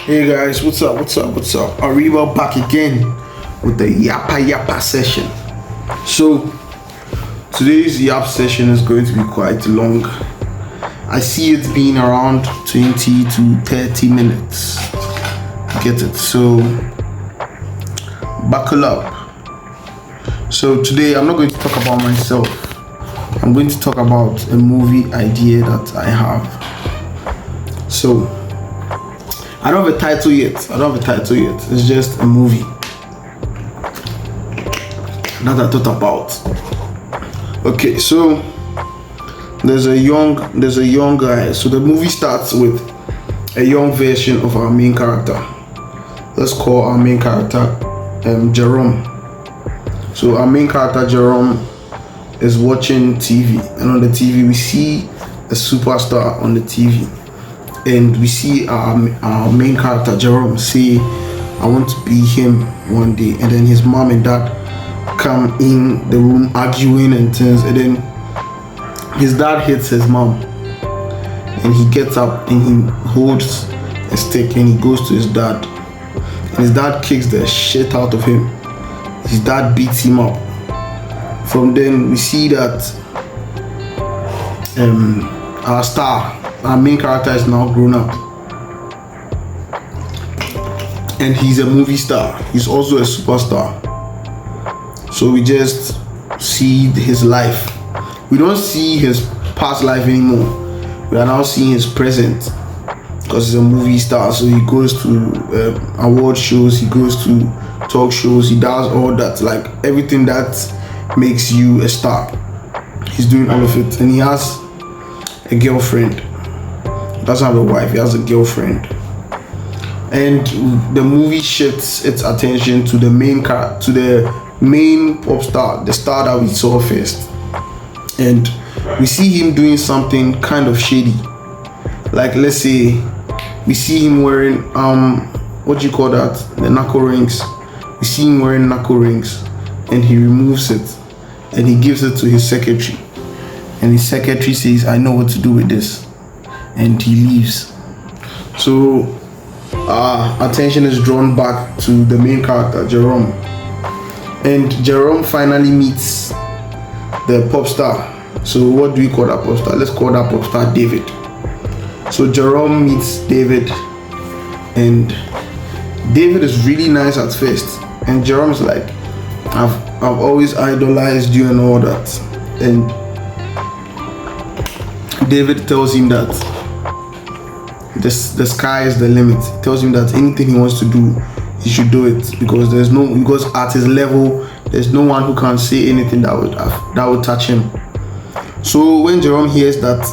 Hey guys, what's up? Arriba back again with the Yap session. So today's Yap session is going to be quite long. I see it being around 20 to 30 minutes. Get it? So buckle up. So today I'm not going to talk about myself. I'm going to talk about a movie idea that I have. So I don't have a title yet. It's just a movie that I thought about. Okay, so there's a young guy. So the movie starts with a young version of our main character. Let's call our main character Jerome. So our main character Jerome is watching TV, and on the TV we see a superstar on the TV. And we see our main character Jerome say, I want to be him one day. And then his mom and dad come in the room arguing and things. And then his dad hits his mom. And he gets up and he holds a stick and he goes to his dad. And his dad kicks the shit out of him. His dad beats him up. From then we see that our main character is now grown up and he's a movie star. He's also a superstar. So we just see his life. We don't see his past life anymore. We are now seeing his present because he's a movie star. So he goes to award shows, he goes to talk shows, he does all that, like everything that makes you a star. He's doing all of it, and he has a girlfriend. Doesn't have a wife, he has a girlfriend. And the movie shifts its attention to the main pop star, the star that we saw first. And we see him doing something kind of shady. Like, let's say we see him wearing what do you call that? The knuckle rings. We see him wearing knuckle rings, and he removes it and he gives it to his secretary. And his secretary says, I know what to do with this. And he leaves. So our attention is drawn back to the main character, Jerome. And Jerome finally meets the pop star. So what do we call that pop star? Let's call that pop star David. So Jerome meets David, and David is really nice at first. And Jerome's like, I've always idolized you and all that. And David tells him that the sky is the limit. He tells him that anything he wants to do, he should do it, because because at his level, there's no one who can say anything that would touch him. So when Jerome hears that,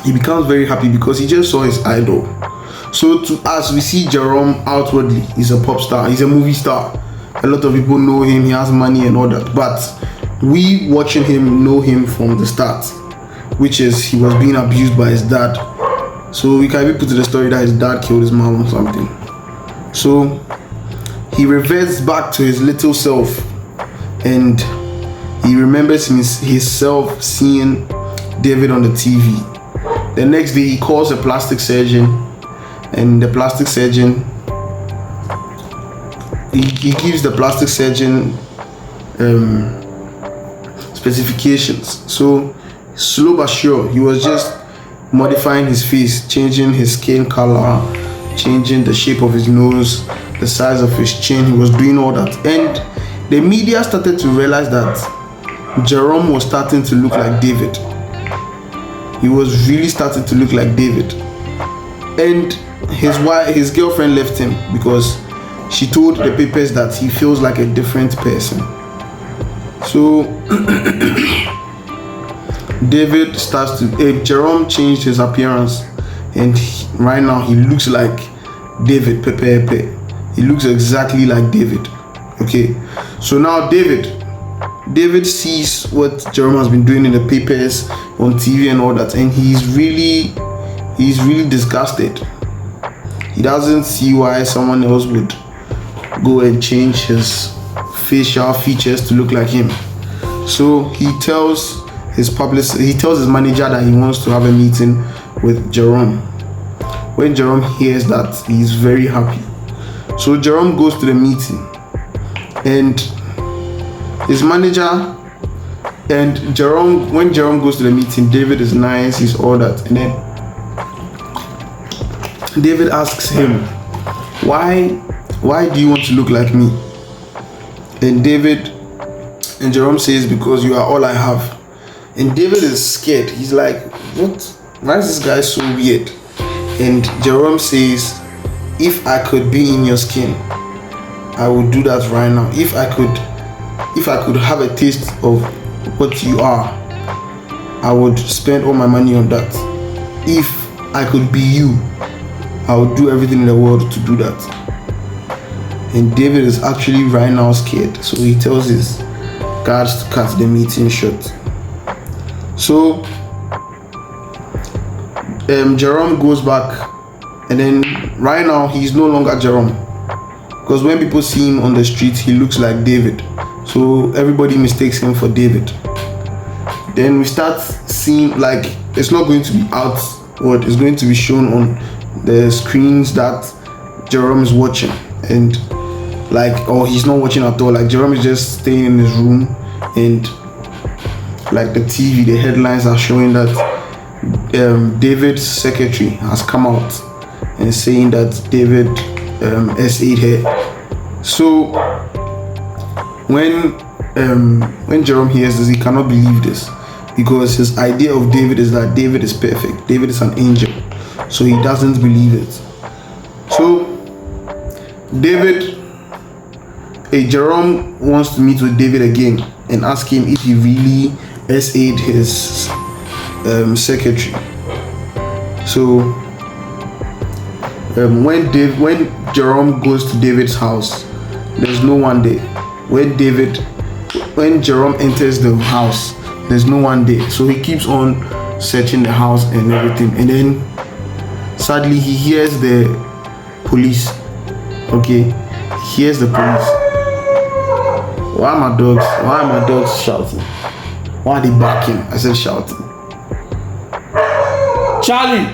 he becomes very happy because he just saw his idol. So to us, we see Jerome outwardly, he's a pop star, he's a movie star. A lot of people know him, he has money and all that. But we watching him know him from the start, which is he was being abused by his dad. So we can even put to the story that his dad killed his mom or something. So he reverts back to his little self, and he remembers his self seeing David on the TV. The next day he calls a plastic surgeon, and the plastic surgeon, he gives the plastic surgeon specifications. So slow but sure, he was just modifying his face, changing his skin color, changing the shape of his nose, the size of his chin. He was doing all that, and the media started to realize that Jerome was starting to look like David. He was really starting to look like David. And his girlfriend left him because she told the papers that he feels like a different person. So David starts to Jerome changed his appearance, and right now he looks like David Pepe. He looks exactly like David. Okay, so now David sees what Jerome has been doing in the papers, on TV and all that, and he's really disgusted. He doesn't see why someone else would go and change his facial features to look like him. So he tells his manager that he wants to have a meeting with Jerome. when Jerome hears that, he's very happy. So Jerome goes to the meeting, and his manager and Jerome, when Jerome goes to the meeting, David is nice, he's all that, and then David asks him, why do you want to look like me? And Jerome says, because you are all I have. And David is scared. He's like, what? Why is this guy so weird? And Jerome says, if I could be in your skin, I would do that right now. If I could have a taste of what you are, I would spend all my money on that. If I could be you, I would do everything in the world to do that. And David is actually right now scared, so he tells his guards to cut the meeting short. So Jerome goes back, and then right now he's no longer Jerome, because when people see him on the street, he looks like David, so everybody mistakes him for David. Then we start seeing, like, it's not going to be outward, it's going to be shown on the screens that Jerome is watching, and or he's not watching at all. Like, Jerome is just staying in his room, and like the TV, the headlines are showing that David's secretary has come out and saying that David S8 her. So when Jerome hears this, he cannot believe this, because his idea of David is that David is perfect, David is an angel, so he doesn't believe it. So Jerome wants to meet with David again and ask him if he really S8'd his secretary. So when Jerome goes to David's house, there's no one there. When Jerome enters the house, there's no one there. So he keeps on searching the house and everything, and then sadly he hears the police. Okay, he hears the police. Why are my dogs shouting? Why are they barking? I said shouting. Charlie!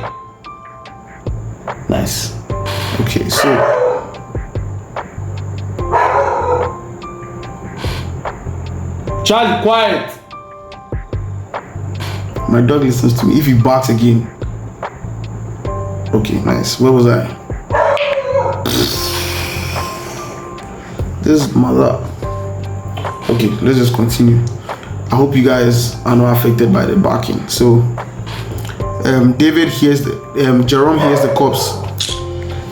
Nice. Okay, so Charlie, quiet! My dog listens to me. If he barks again. Okay, nice. Where was I? This mother. Okay, let's just continue. I hope you guys are not affected by the barking. So David hears Jerome hears the cops.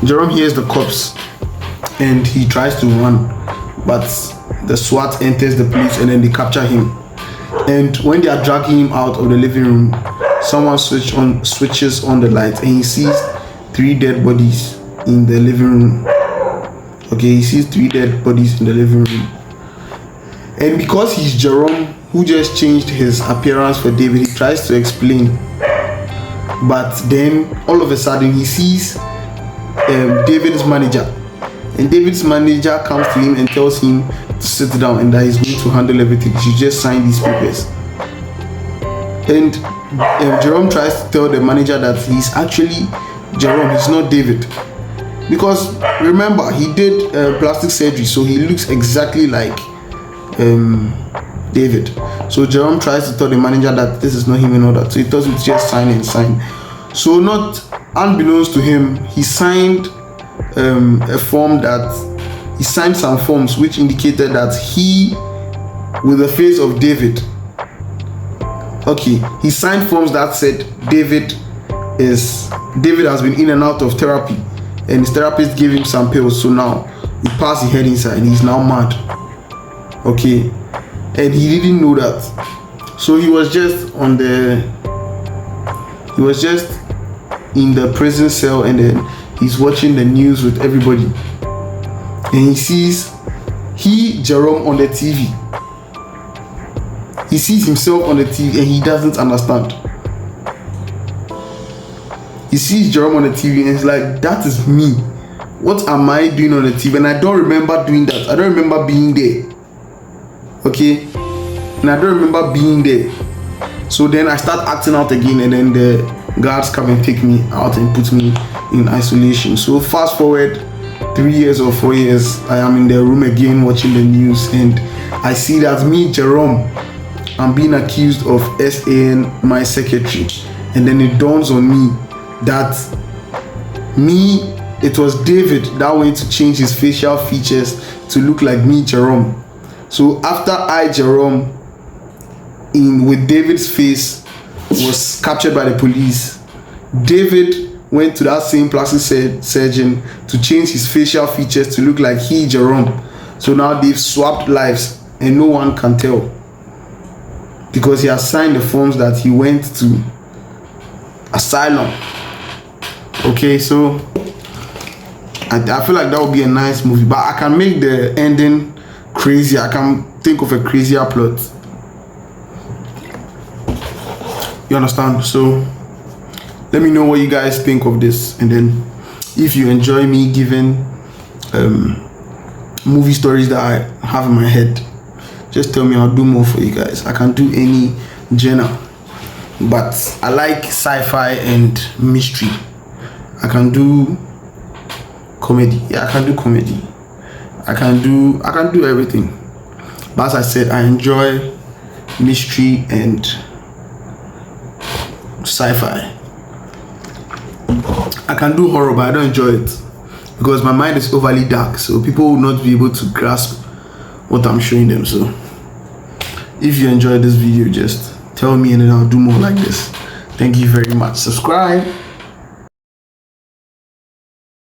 Jerome hears the cops, and he tries to run, but the SWAT enters the place, and then they capture him. And when they are dragging him out of the living room, someone switches on the light, and he sees 3 dead bodies in the living room. Okay, he sees 3 dead bodies in the living room. And because he's Jerome, who just changed his appearance for David, he tries to explain. But then all of a sudden he sees David's manager. And David's manager comes to him and tells him to sit down and that he's going to handle everything. He should just sign these papers. And Jerome tries to tell the manager that he's actually Jerome, he's not David. Because remember, he did plastic surgery, so he looks exactly like David. So Jerome tries to tell the manager that this is not him and all that. So he tells him to just sign and sign. So not unbeknownst to him, he signed a form he signed some forms which indicated that he, with the face of David, okay, he signed forms that said David has been in and out of therapy, and his therapist gave him some pills, so now he passed his head inside and he's now mad. Okay, and he didn't know that, so he was just in the prison cell, and then he's watching the news with everybody, and he sees Jerome on the TV. He sees himself on the TV and he doesn't understand. He sees Jerome on the TV and he's like, that is me. What am I doing on the TV? And I don't remember doing that. I don't remember being there. Okay? And I don't remember being there. So then I start acting out again, and then the guards come and take me out and put me in isolation. So fast forward 3 years or 4 years, I am in the room again watching the news, and I see that me, Jerome, I'm being accused of SAN my secretary. And then it dawns on me that it was David that went to change his facial features to look like me, Jerome. So after I, Jerome, with David's face, was captured by the police, David went to that same plastic surgeon to change his facial features to look like he, Jerome. So now they've swapped lives and no one can tell, because he has signed the forms that he went to asylum. Okay, so I feel like that would be a nice movie, but I can make the ending crazy. I can think of a crazier plot. You understand? So let me know what you guys think of this, and then if you enjoy me giving movie stories that I have in my head, just tell me, I'll do more for you guys. I can do any genre, but I like sci-fi and mystery. I can do comedy. Yeah, I can do comedy. I can do everything. But as I said, I enjoy mystery and sci-fi. I can do horror, but I don't enjoy it because my mind is overly dark, so people will not be able to grasp what I'm showing them. So if you enjoyed this video, just tell me and then I'll do more like this. Thank you very much. Subscribe.